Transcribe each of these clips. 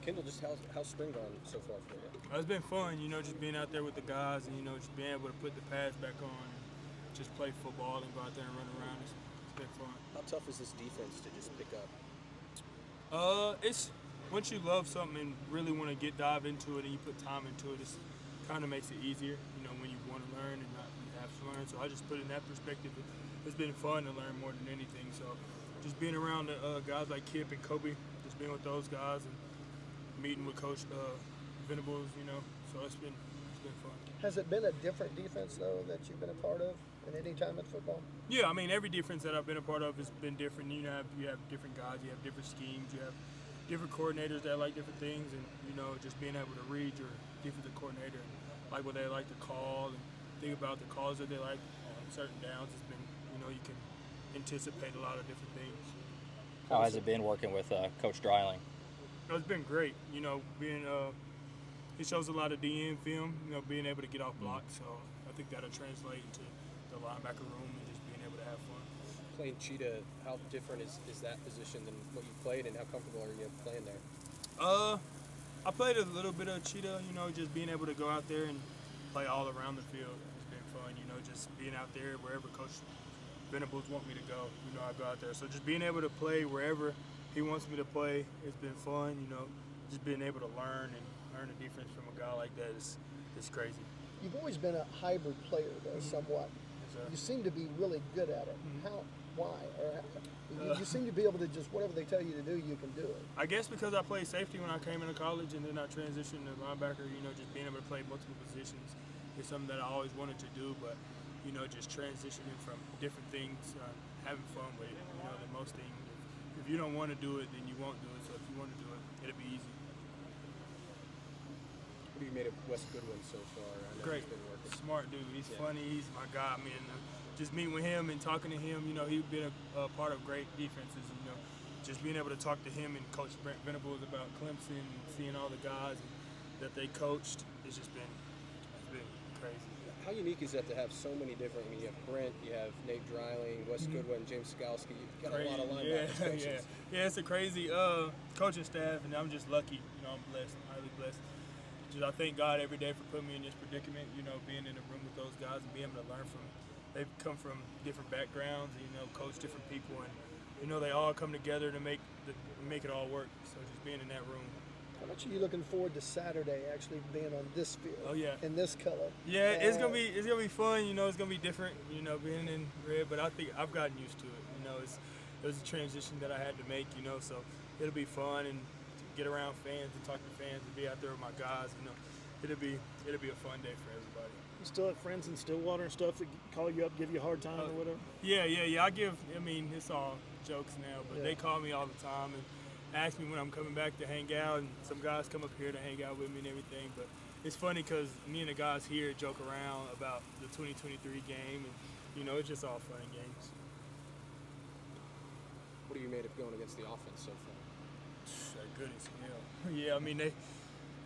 Kendal, just how's spring gone so far for you? It's been fun, just being out there with the guys and, just being able to put the pads back on and just play football and go out there and run around. It's been fun. How tough is this defense to just pick up? It's once you love something and really want to dive into it and you put time into it, it kind of makes it easier, when you want to learn and not have to learn. So I just put it in that perspective. It's been fun to learn more than anything. So just being around the guys like Kip and Kobe, just being with those guys and meeting with Coach Venables, so it's been fun. Has it been a different defense, though, that you've been a part of at any time in football? Yeah, I mean, every defense that I've been a part of has been different. You have different guys, you have different schemes, you have different coordinators that like different things, and, just being able to read your defensive coordinator and like what they like to call and think about the calls that they like on certain downs has been, you can anticipate a lot of different things. How has it been working with Coach Dreiling? It's been great, being he shows a lot of DN film, being able to get off blocks. So I think that'll translate into the linebacker room and just being able to have fun. Playing cheetah, how different is that position than what you played, and how comfortable are you playing there? I played a little bit of cheetah, just being able to go out there and play all around the field. It's been fun, just being out there wherever Coach Venables want me to go, I go out there. So just being able to play wherever he wants me to play, it's been fun, just being able to learn the defense from a guy like that is crazy. You've always been a hybrid player, though, somewhat. Yes, you seem to be really good at it. Why? Or you seem to be able to just, whatever they tell you to do, you can do it. I guess because I played safety when I came into college, and then I transitioned to linebacker, just being able to play multiple positions is something that I always wanted to do, but, just transitioning from different things, having fun with it, the most thing. If you don't want to do it, then you won't do it, so if you want to do it, it'll be easy. What have you made of Wes Goodwin so far? I know Great, he's been working. smart dude. He's funny. He's my guy. I mean, just meeting with him and talking to him, he's been a part of great defenses. Just being able to talk to him and Coach Venables about Clemson and seeing all the guys that they coached, it's been crazy. How unique is that to have so many different? I mean, you have Brent, you have Nate Dreiling, Wes Goodwin, James Skalski. You've got a lot of linebackers. Coaches. Yeah, it's a crazy coaching staff, and I'm just lucky. I'm blessed, highly blessed. Just I thank God every day for putting me in this predicament. Being in the room with those guys and being able to learn from. They've come from different backgrounds, coach different people, and they all come together to make it all work. So just being in that room. How much are you looking forward to Saturday actually being on this field? Oh yeah. In this color. Yeah, it's gonna be fun. It's gonna be different. Being in red, but I think I've gotten used to it. It was a transition that I had to make. So it'll be fun and get around fans and talk to fans and be out there with my guys. It'll be a fun day for everybody. You still have friends in Stillwater and stuff that call you up, give you a hard time or whatever? Yeah. I mean, it's all jokes now, but they call me all the time and ask me when I'm coming back to hang out, and some guys come up here to hang out with me and everything. But it's funny because me and the guys here joke around about the 2023 game, and it's just all fun and games. What have you made of going against the offense so far? They're good as hell. Yeah, I mean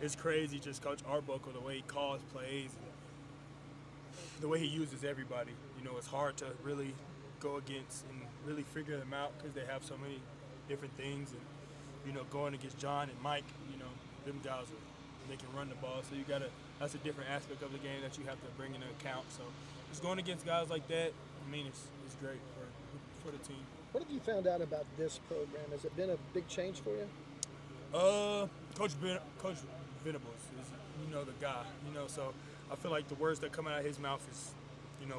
it's crazy. Just Coach Arbuckle, the way he calls plays, and the way he uses everybody. It's hard to really go against and really figure them out because they have so many different things. And going against John and Mike, them guys they can run the ball. So that's a different aspect of the game that you have to bring into account. So just going against guys like that, I mean, it's great for the team. What have you found out about this program? Has it been a big change for you? Coach Venables is, the guy. So I feel like the words that come out of his mouth is,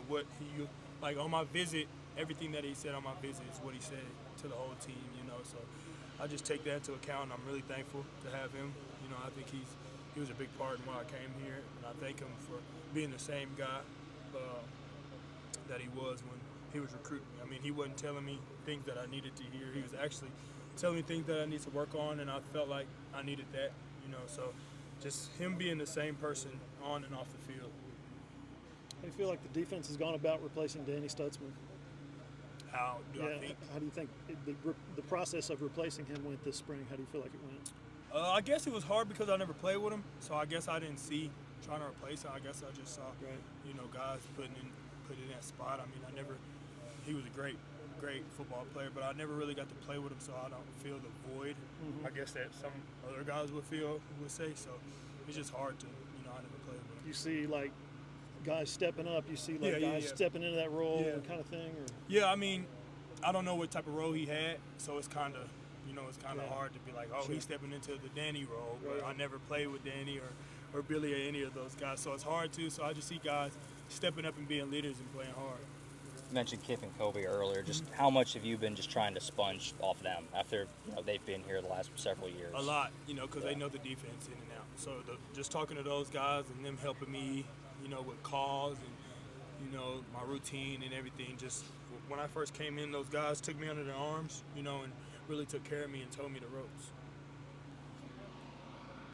what he, like on my visit, everything that he said on my visit is what he said to the whole team, So I just take that into account, and I'm really thankful to have him. I think he was a big part in why I came here, and I thank him for being the same guy that he was when he was recruiting me. I mean, he wasn't telling me things that I needed to hear. He was actually telling me things that I need to work on, and I felt like I needed that, So just him being the same person on and off the field. How do you feel like the defense has gone about replacing Danny Stutzman? How do I think? How do you think the process of replacing him went this spring? How do you feel like it went? I guess it was hard because I never played with him, so I guess I didn't see trying to replace him. I guess I just saw, guys putting in that spot. I mean, he was a great football player, but I never really got to play with him, so I don't feel the void I guess that some other guys would say. So it's just hard to, I never played with them. You see like guys stepping up. You see like guys stepping into that role kind of thing. Or? Yeah, I mean, I don't know what type of role he had, so it's kind of, it's kind of hard to be like, he's stepping into the Danny role. But I never played with Danny or Billy or any of those guys, so it's hard to. So I just see guys stepping up and being leaders and playing hard. You mentioned Kip and Kobe earlier. Just how much have you been just trying to sponge off them after they've been here the last several years? A lot, because they know the defense in and out. So just talking to those guys and them helping me, with calls and my routine and everything. Just when I first came in, those guys took me under their arms, and really took care of me and told me the ropes.